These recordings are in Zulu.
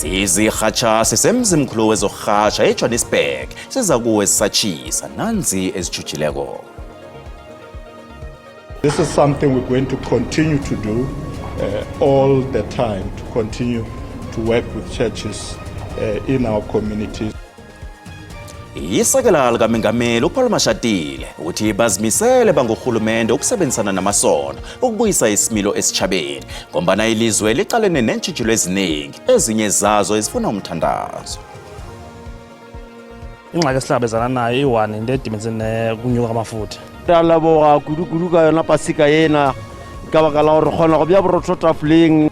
Izirhatsha sisemzimkhulu wezorhatsha eJohannesburg siza kuwe sisatshisa nanzi ezijujileko. This is something we're going to continue to do all the time, to continue to work with churches in our communities. Isekela likaMengameli uPaul Mashatile uthi bazimisele bangurhulumente ukusebenzisana namasondo ukubuyisa isimilo esichabeni ngombana ilizwe liqalene neentshijilo eziningi ezinye zazo ezifuna umthandazo. Ingxaki esihlangabezana nayo i-one into edimentsene kunyuka kwamafutha. Labo kudu ka yona pasika yena ka baka la gore kgona go bya borotho tafoleng.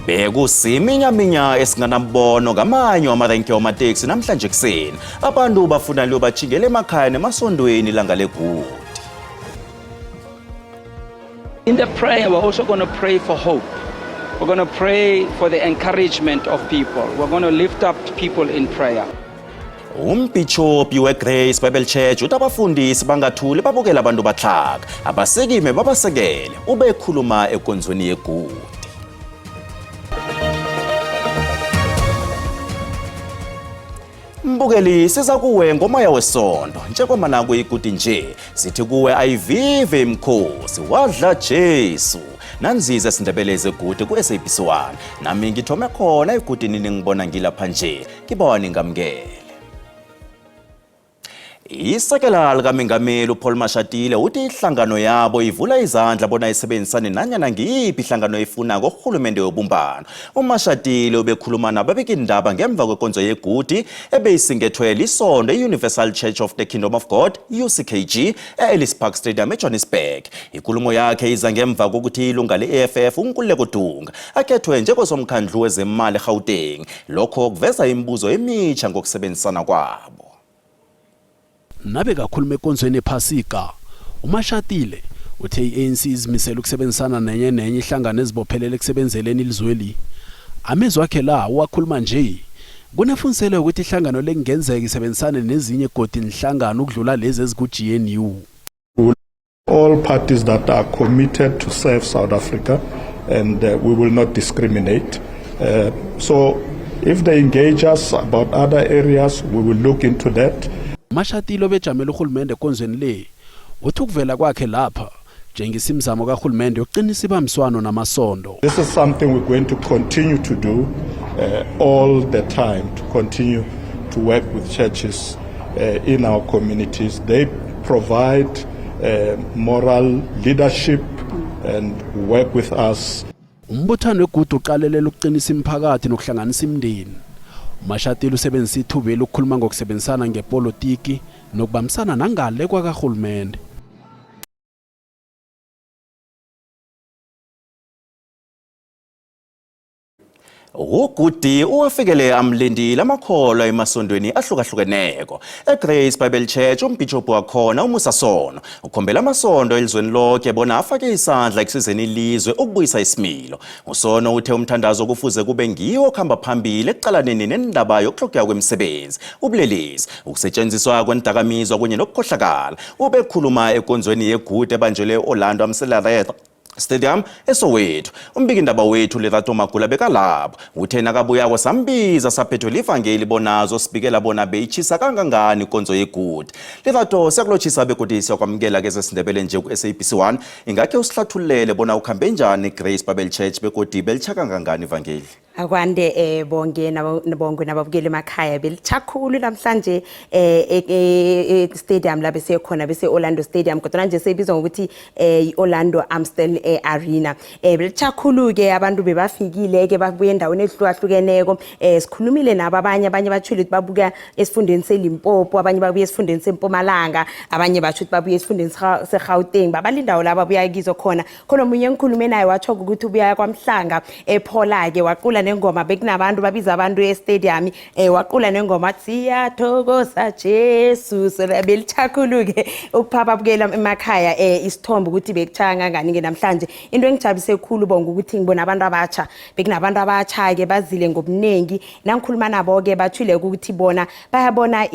Bekusiminyaminya esinganambono ngamanye wamarenke wamateksi namhlanje kuseni abantu bafuna liyo bajingele emakhaya nemasondweni langalegudi. In the prayer, we're also going to pray for hope. We're going to pray for the encouragement of people. We're going to lift up people in prayer. Umbhishophi weGrace Bible Church uthi abafundisi bangathuli babukela abantu batlhaga abasekime babasekele ubekhuluma enkonzweni yegudi. Mbukeli siza kuwe ngomoya wesondo njengoba kuyigudi nje sithi kuwe ayivive imkhosi wadla Jesu nanzize sindebeleze igudi ku-SABC1 nami ngithome khona igudini ningibona ngilapha nje ngibawani ngamukele. Isekela likaMengameli uPaul Mashatile uthi ihlangano yabo ivula izandla bona isebenzisane nanyana ngiyiphi ihlangano efuna ngohulumende webumbano. uMashatile ubekhuluma nababekindaba ngemva kwenkonzo yegudi ebeyisingethwe lisondo iUniversal Church of the Kingdom of God UCKG e-Ellis Park Stadium eJohannesburg. Inkulumo yakhe iza ngemva kokuthi ilunga le-AFF uNkululeko Dunga akhethwe njengosomkhandlu wezemali eGauteng. Lokho kuveza imibuzo emitsha ngokusebenzisana kwabo. Nabe kakhuluma enkonzweni ephasika uMashatile uthe iANC izimisela ukusebenzisana nenye ihlangano ezibophelele ekusebenzeleni ilizweli. Amezwi akhe la wakhuluma nje kunefuniselo ukuthi ihlangano lekungenzeka isebenzisane nezinye godi inhlangano ukudlula lezi ezikuGNU. All parties that are committed to serve South Africa and we will not discriminate. So if they engage us about other areas, we will look into that. Mashatile obejamela uhulumende enkonzweni le uthi ukuvela kwakhe lapha njengesimzamo kahulumende yokuqinisa ibambiswano namasondo. This is something we're going to continue to do all the time, to continue to work with churches in our communities. They provide moral leadership and work with us. Umbuthano wegudu uqalelela ukuqinisa imiphakathi nokuhlanganisa imindeni. Mashatile usebenzisa ithuba lokukhuluma ngokusebenzisana ngepolitiki nokubambisana nangale kwakahulumende. Ugudi uwafikele amlindile amakholwa emasondweni ahlukahlukeneko. eGrace Bible Church umbhishophi wakhona uMusa Sono ukhombela amasondo elizweni lonke bona afake isandla ekusizeni ilizwe ukubuyisa isimilo. uSono uthe umthandazo kufuze kube ngiwo okuhamba phambili ekuqalaneni nendaba yokuhlokeka kwemisebenzi, ubulelesi, ukusetshenziswa kwendakamizwa kunye nokukhohlakala. Ubekhuluma enkonzweni yegudi ebanjelwe eOrlando Amselaretha Stadium eSoweto. Umbikindaba wethu Lerato Magula bekalapho uthe nakabuyako sambiza saphethwe livangeli bonazo sibikela bona beyichisa kangangani inkonzo yegudi. Lerato siyakulotshisa begudi siyakwamukela ke sesindebele nje ku-SABC1 ingakhe usihlathulele bona ukhambe njani Grace Bible Church begudi belicha kangangani ivangeli. Akwande bonke nababukeli emakhaya belichakhulu namhlanje stadium la bese khona bese Orlando Stadium kodwa nje sebizwa ngokuthi iOrlando Amstel Arena. Belichakhulu ke abantu bebafikile ke babuye endaweni ehlukahlukeneko. Sikhulumile nabo abanye bathule babuka esifundeni seLimpopo, abanye babuye esifundeni seMpumalanga, abanye bathi babuye esifundeni seGauteng. Babalindawo laba buya kizo khona omunye engikhulume naye wathi ukuthi ubuya kwaMhlanga ePhola ke waqula nengoma bekunabantu babiza abantu estadium waqula nengoma siyathokoza Jesu. Belichakhulu-ke ukuphapha bukela emakhaya isithombe ukuthi bekuchanga ngani ke namhlanje. Into engijabulise khulu bonke ukuthi ngibona abantu abatsha bekunabantu abatsha ke bazile ngobunengi nangikhuluma nabo ke bathule ukuthi bona bayabona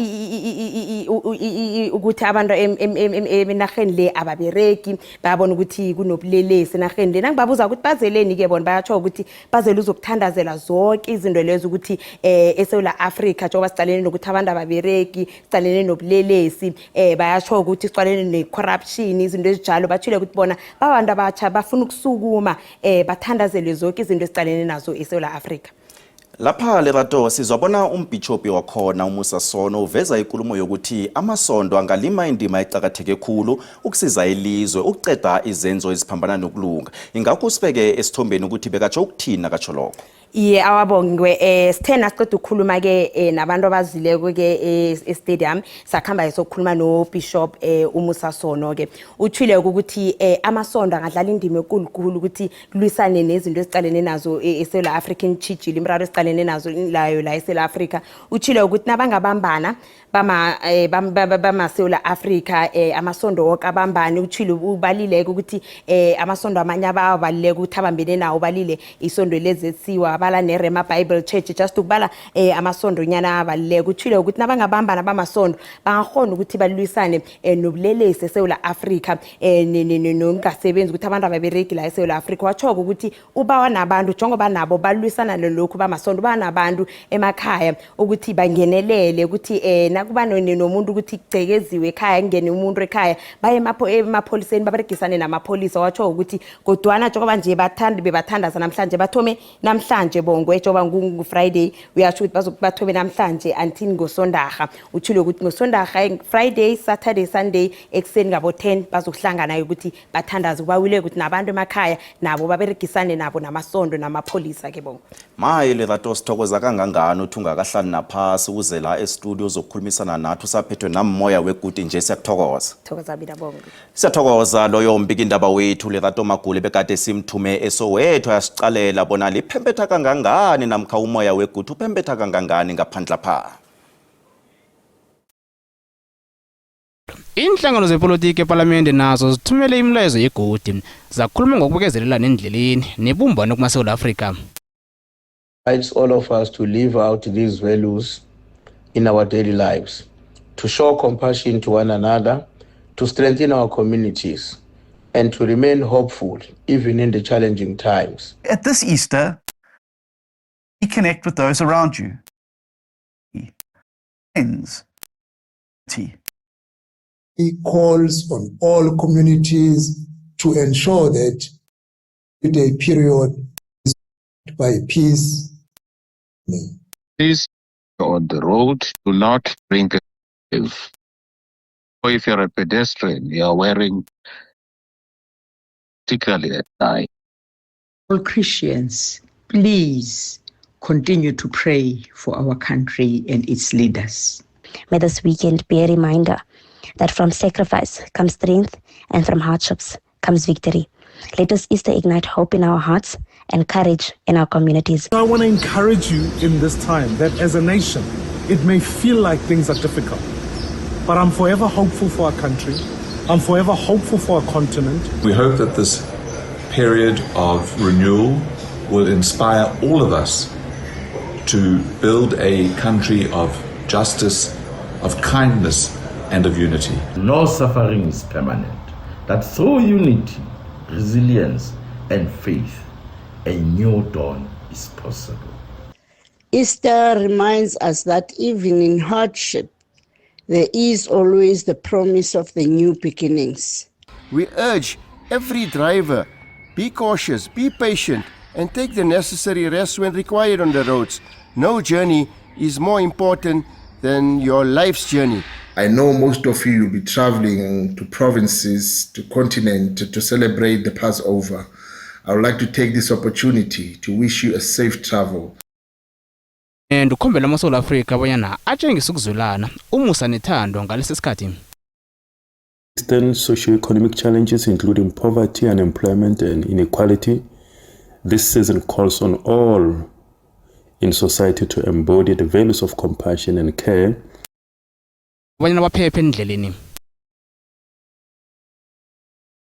ukuthi abantu eminaheni le ababereki bayabona ukuthi kunobulelesi enaheni le nangibabuza ukuthi bazeleni ke bona bayatsho ukuthi bazele uzokuthandaza bathandazela zonke izinto lezo ukuthi eSouth Africa njengoba sicalene nokuthi abantu ababereki sicalene nobulelesi bayasho ukuthi sicalene ne-corruption izinto ezinjalo bathule ukuthi bona babantu abatsha bafuna ukusukuma bathandazele zonke izinto esicalene nazo eSouth Africa. Lapha Lerato sizwabona umbhishophi wakhona uMusa Sono uveza inkulumo yokuthi amasondo angalima indima eqhakatheke kakhulu ukusiza ilizwe ukuceda izenzo eziphambana nokulunga. Ingakho sibeke esithombeni ukuthi bekatsho ukuthina katsho lokho. Iye awabongwe sithena siqeda ukukhuluma ke nabantu abazileko ke e-stadium sakhamba sokukhuluma no Bishop uMusa Sono ke uthile ukuthi amasondo angadlala indima enkulu ukuthi kulwisane nezinto ezicalene nazo eSouth African chijile imraro ezicalene nazo layo la eSouth Africa uthile ukuthi nabangabambana bama South Africa amasondo wonke abambane uthile ubalileke ukuthi amasondo amanye ababalileke ukuthi abambene nawo balile isondo lezesiwa abala neRema Bible Church just ukubala amasondo nyana abalileke uthile ukuthi nabangabambana bamasondo bangakhona ukuthi balwisane nobulelesi eSouth Africa nongasebenzi ukuthi abantu ababereki la eSouth Africa wachoko ukuthi ubawa nabantu njengoba nabo balwisana lokhu bamasondo banabantu emakhaya ukuthi bangenelele ukuthi nakuba nomuntu ukuthi kucekeziwe ekhaya ngene umuntu ekhaya baye emapholiseni baberegisane namapholisa wacho ukuthi kodwana njengoba nje bebathandaza namhlanje bathome namhlanje bongwe njengoba ngu-Friday uyasho ukuthi bazokubathome namhlanje until ngosondarha uthule ukuthi ngosondarha Friday Saturday Sunday ekseni ngabo 10 bazokuhlangana ukuthi bathandaze ubawile ukuthi nabantu emakhaya nabo baberegisane nabo namasondo namapholisa ke bonke. Maye Lerato sithokoza kangangani uthi ungakahlali naphasi uze la e-studio uzokhulumisana nathi usaphethwe namoya weguti nje siyakuthokoza. Thokoza bina bonke. Siyathokoza loyo mbikindaba wethu Lerato Magule bekade simthume eSoweto yasicalela bona liphempetha kangangani namkha umoya weguti uphempetha kangangani ngaphandle lapha. Inhlangano zepolitiki eParliament nazo zithumele imlayezo yegodi zakhuluma ngokubekezelelana endleleni nebumbano kuma-South Africa. It's all of us to live out these values in our daily lives, to show compassion to one another, to strengthen our communities, and to remain hopeful even in the challenging times. At this Easter, reconnect with those around you. Friends. He calls on all communities to ensure that the period is by peace. Please, on the road, do not drink and drive. Or if you're a pedestrian, you are wearing, particularly at night. All Christians, please continue to pray for our country and its leaders. May this weekend be a reminder that from sacrifice comes strength and from hardships comes victory. Let us Easter ignite hope in our hearts and courage in our communities. I want to encourage you in this time that as a nation, it may feel like things are difficult, but I'm forever hopeful for our country. I'm forever hopeful for our continent. We hope that this period of renewal will inspire all of us to build a country of justice, of kindness, and of unity. No suffering is permanent. That through unity, resilience, and faith, a new dawn is possible. Easter reminds us that even in hardship, there is always the promise of the new beginnings. We urge every driver, be cautious, be patient, and take the necessary rest when required on the roads. No journey is more important than your life's journey. I know most of you will be traveling to provinces, to continent, to celebrate the Passover. I would like to take this opportunity to wish you a safe travel. And ukhombela ama-South Africa bonyana atshengisa ukuzwelana umusa nethando ngalesi sikhathi. Eastern socio-economic challenges including poverty, unemployment and inequality. This season calls on all in society to embody the values of compassion and care. Bonyana baphephe endleleni.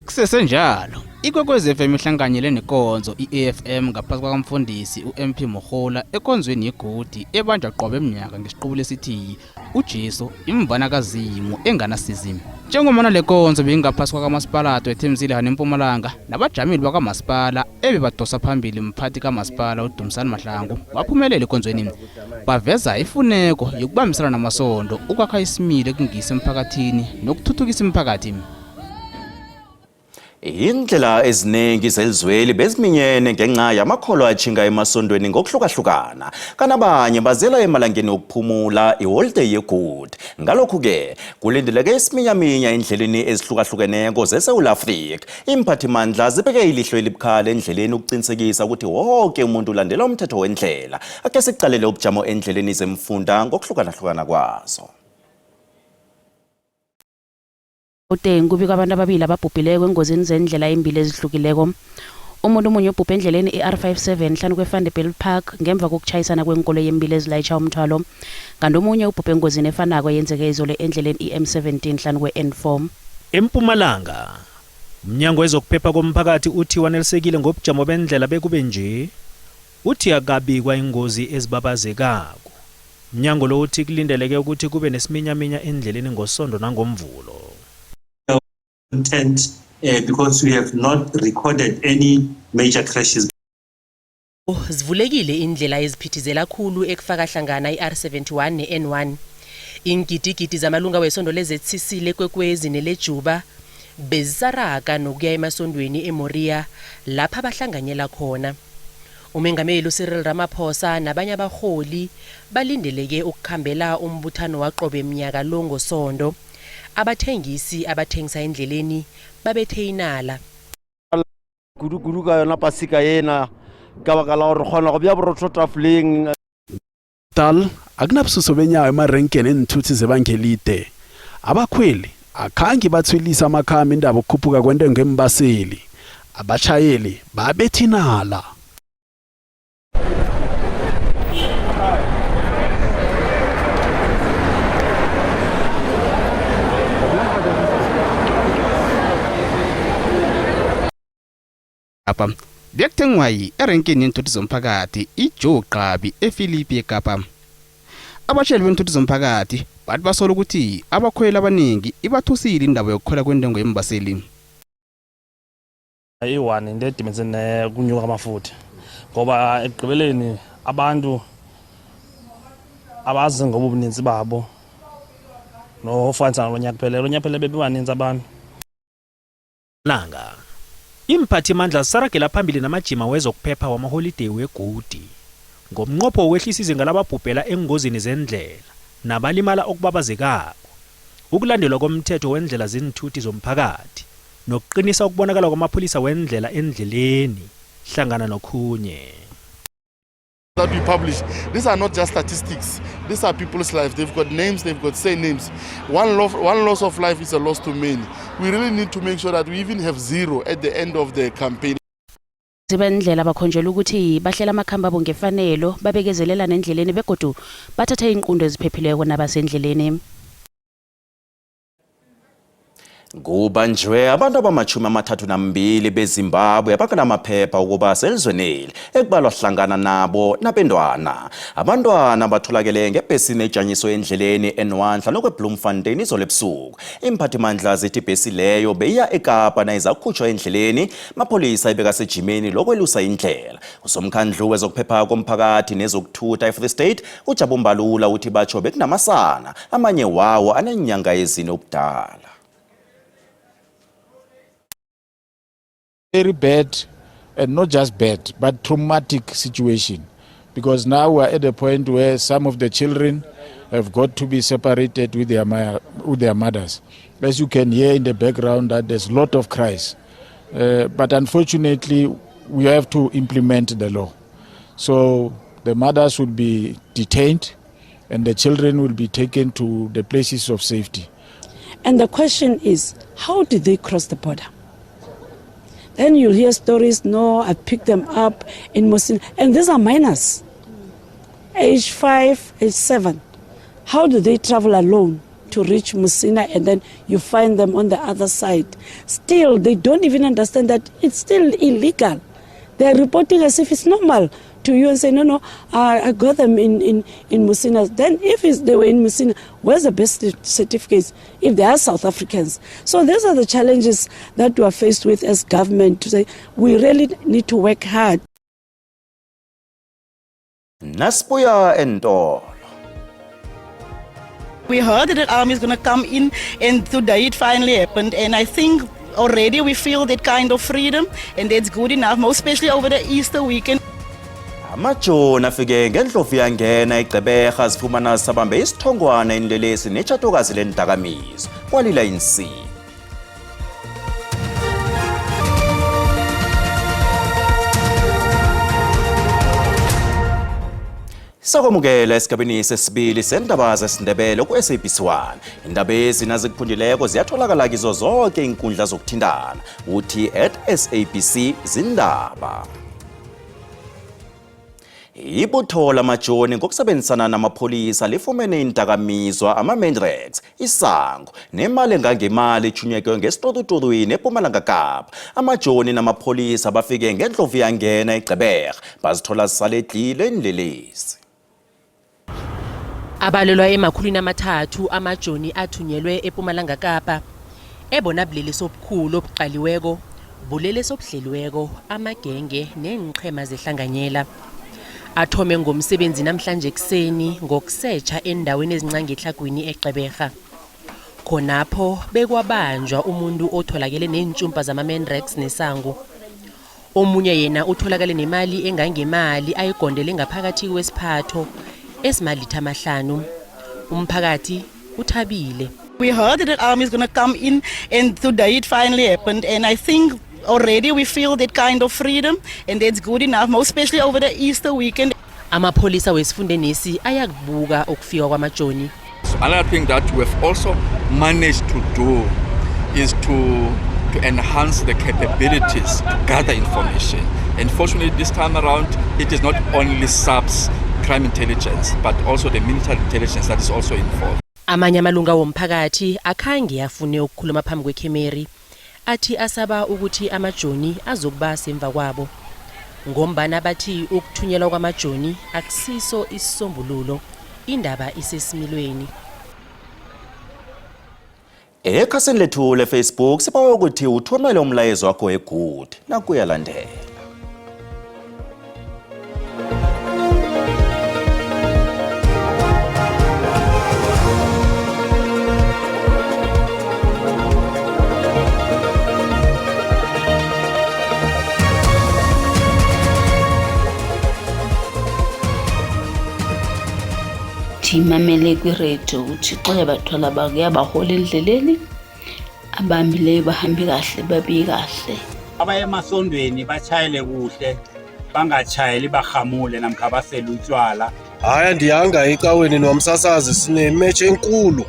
Kusesenjalo Ikwekwezi FM ihlanganyele nekonzo iAFM ngaphansi kwakamfundisi uMP Mogola ekonzweni yegodi ebanjwa qobe eminyaka ngesiqubulo esithi uJesu imvana kaZimu enganasizini. Njengomana lekonzo bengaphansi kwakamasipalato eThemzile hanempumalanga nabajamili bakamasipala ebebadosa phambili mphathi kamasipala uDumsani Mahlangu waphumelela ekonzweni. Baveza ifuneko yokubambisana namasondo ukwakha isimilo ekungisa emphakathini nokuthuthukisa imphakathi. Indlela eziningi zelizweli beziminyene ngenxa yamakholwa achinga emasondweni ngokuhlukahlukana kanabanye bazela emalangeni okuphumula iholiday yegudi. Ngalokhu-ke kulindeleke isiminyaminya endleleni ezihlukahlukeneko zeSouth Africa. Imphathimandla zibeke ilihlo elibukhali endleleni ukuqinisekisa ukuthi wonke umuntu ulandela umthetho wendlela. Ake siqalele ubujamo endleleni zemfunda ngokuhlukana kwazo. Uteng kubika abantu ababili ababhubhileko engozini zendlela embili ezihlukileko. Umuntu omunye ubhubhe endleleni eR57 hlanu kweVanderbilt Park ngemva kokuchayisana kwenkolo yembili ezilayitsha umthwalo. Kanti omunye ubhubhe engozini efanako yenzeke izolo endleleni eM17 hlanu kweN4. Empumalanga umnyango wezokuphepha komphakathi uthi wanelisekile ngobujamo bendlela bekube nje. Uthi akabikwa ingozi ezibabazekako. Umnyango lo uthi kulindeleke ukuthi kube nesiminyaminya endleleni ngosonto nangomvulo. Content because we have not recorded any major crashes. Zivulekile indlela eziphithizela khulu ekufaka hlangana iR71 neN1. Ingidigidi zamalunga wesondo leZCC lekwekwezi nelejuba bezisaraka nokuya emasondweni eMoria lapha abahlanganyela khona. Umengameli uCyril Ramaphosa nabanye abaholi balindeleke ukukhambela umbuthano waqobe eminyaka lo ngosondo. Abathengisi abathengisa endleleni babethe inala. Kudu ka yona pasika yena ka baka la gore khona go bya borotho tafoleng. Tal akunabususo benyawo emarenkeni enithuthi zebangelide. Abakhweli akhange bathwilisa amakhamba indaba okukhuphuka kwentengo embaseli. Abashayeli babethe inala. Apa bekutengwayi erenkeni yenthuthi zomphakathi iJoe Gqabi ePhilippi eKapa. Abashayeli benthuthi zomphakathi bathi basola ukuthi abakhweli abaningi ibathusile indaba yokukhwela kwentengo yembaseli. Ayiwani into edimenzene kunyuka amafutha ngoba ekugqibeleni abantu abazi ngoba ubuninzi babo nofanisa lonyaka phela bebebaninzi abantu. Langa imphathimandla zisaragela phambili namajima wezokuphepha wamaholiday wegudi ngomnqopho wokwehlisa izinga lababhubhela engozini zendlela nabalimala okubabazekako, ukulandelwa komthetho wendlela zinithuthi zomphakathi nokuqinisa ukubonakala kwamapholisa wendlela endleleni hlangana nokhunye. That we publish, these are not just statistics. These are people's lives. They've got names, they've got surnames. One loss of life is a loss to many. We really need to make sure that we even have zero at the end of the campaign. Zibendlela bakhonjela ukuthi bahlela amakhamba abo ngefanelo babekezelela nendleleni begodu bathatha inqundo eziphephileko nabasendleleni. Kubanjwe abantu abama-32 beZimbabwe abakanamaphepha ukuba selizweneli ekubalwa hlangana nabo nabentwana. Abantwana batholakele ngebhesini ejanyiswe endleleni N1 hlanu kweBloemfontein izolo ebusuku. Imphathimandla zithi ibhesi leyo beyiya eKapa nayiza kukhutshwa endleleni. Amapholisa ebeka sejimeni lokwelusa indlela. Usomkhandlu wezokuphepha komphakathi nezokuthutha eFree State uJabu Mbalula uthi batsho bekunamasana amanye wawo anenyanga ezine ubudala. Very bad, and not just bad, but traumatic situation. Because now we are at a point where some of the children have got to be separated with their mothers. As you can hear in the background, that there's a lot of cries. But unfortunately, we have to implement the law. So the mothers will be detained, and the children will be taken to the places of safety. And the question is, how did they cross the border? Then you'll hear stories, no, I picked them up in Mosin. And these are minors, age 5, age 7. How do they travel alone to reach Musina and then you find them on the other side. Still, they don't even understand that it's still illegal. They're reporting as if it's normal to you and say, no, I got them in Musina. Then if they were in Musina, where's the birth certificates if they are South Africans? So these are the challenges that we are faced with as government to say we really need to work hard. Nasibuya Entolo. We heard that the army is going to come in, and today it finally happened. And I think already we feel that kind of freedom, and that's good enough, most especially over the Easter weekend. Amajoni afike ngendlovu yangena eGqeberha zifumana sabambe isithongwana inlelesi netshatokazi lendakamizwa kwalila insi. Sakwamukela esigabeni sesibili sendaba zesiNdebele ku-SABC1. Indaba ezinaziphundileko ziyatholakala kizo zonke inkundla zokuthintana. Uthi @SABC Zindaba. Ibutho lamajoni ngokusebenzisana namapholisa lifumene indakamizwa ama-Menrex, isango nemali engangemali ethunyekwe ngesitotutulwini eMpumalanga Kapa. Amajoni namapholisa bafike ngendlovu yangena eGqeberha bazithola zisaledlile inlelesi. Abalelwa emakhulwini amathathu amajoni athunyelwe eMpumalanga Kapa ebona bulelesi obukhulu obuqaliweko, bulelesi obuhleliweko, amagenge nenqhema zehlanganyela. Athome ngomsebenzi namhlanje ekseni ngokusetsha endaweni ezincane ehlagwini eGqeberha. Khonapho bekwabanjwa umuntu otholakele neentshumpa zama-Menrex nesango. Omunye yena utholakale nemali engangemali ayigondele ngaphakathi kwesiphatho esimalitha 5. Umphakathi uthabile. We heard that the army is going to come in, and today it finally happened. And I think already we feel that kind of freedom, and that's good enough, most especially over the Easter weekend. Amapholisa wesifundenesi ayakubuka ukufika kwamajoni. Another thing that we've also managed to do is to enhance the capabilities to gather information. And fortunately this time around, it is not only SAPS crime intelligence, but also the military intelligence that is also involved. Amanye amalunga womphakathi akhange afune ukukhuluma phambi kwekhemeri. Athi asaba ukuthi amajoni azokuba semva kwabo. Ngombana bathi ukuthunyelwa kwamajoni akusiso isisombululo, indaba isesimilweni. Ekhasini lethu leFacebook sibawa ukuthi uthumele umlayezo wakho eGood nakuyalandela. Imamele kwiredio ukuthi xa bathola bakuyabahola endleleni, abambileyo bahambe kahle babiye kahle. Abaye emasondweni bachayele kuhle, bangachayeli bahamule namkha basele utshwala. Hayi ndiyanga ecaweni nomsasazi sinematch enkulu.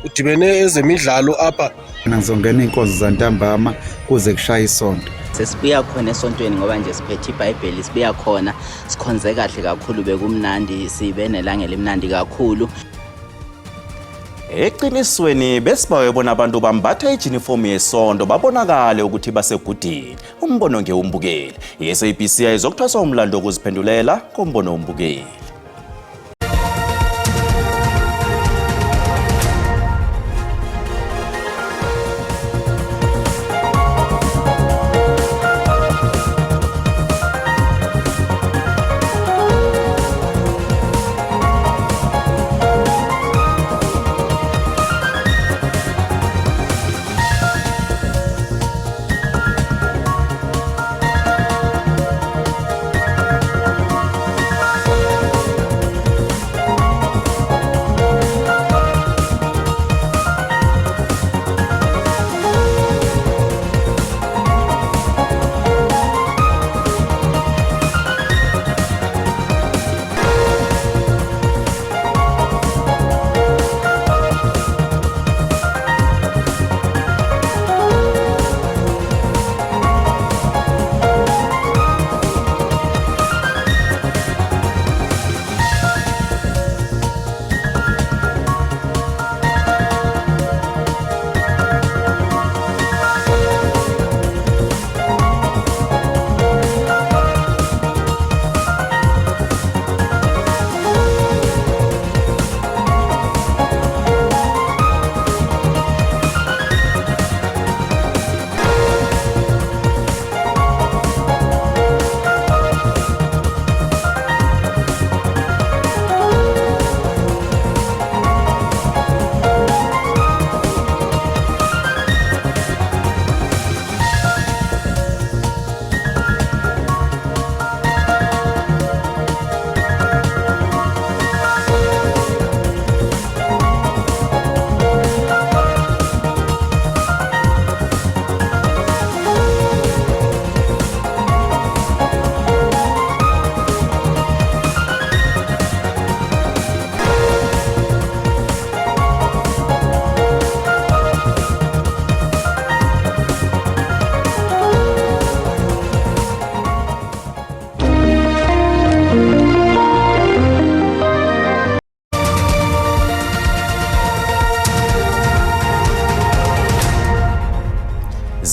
Udibene ezemidlalo apha. Ngizongena inkonzo zantambama kuze kushaya isonto. Sesibuya khona esontweni ngoba nje siphethe iBhayibheli, sibuya khona sikhonze kahle kakhulu, bekumnandi, sibe nelanga elimnandi kakhulu. Eqinisweni besibawe bona abantu bambatha ijinifomu yesonto babonakale ukuthi basegudini. Umbono ngeumbukeli. iSABC izokuthwasa umlando wokuziphendulela kombono umbukeli.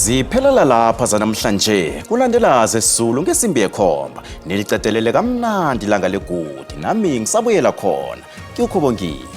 Ziphelela lapha zanamhlanje kulandela zesizulu ngesimbi yekhomba nilicedelele kamnandi ilanga legudi nami ngisabuyela khona. Kukhubongile.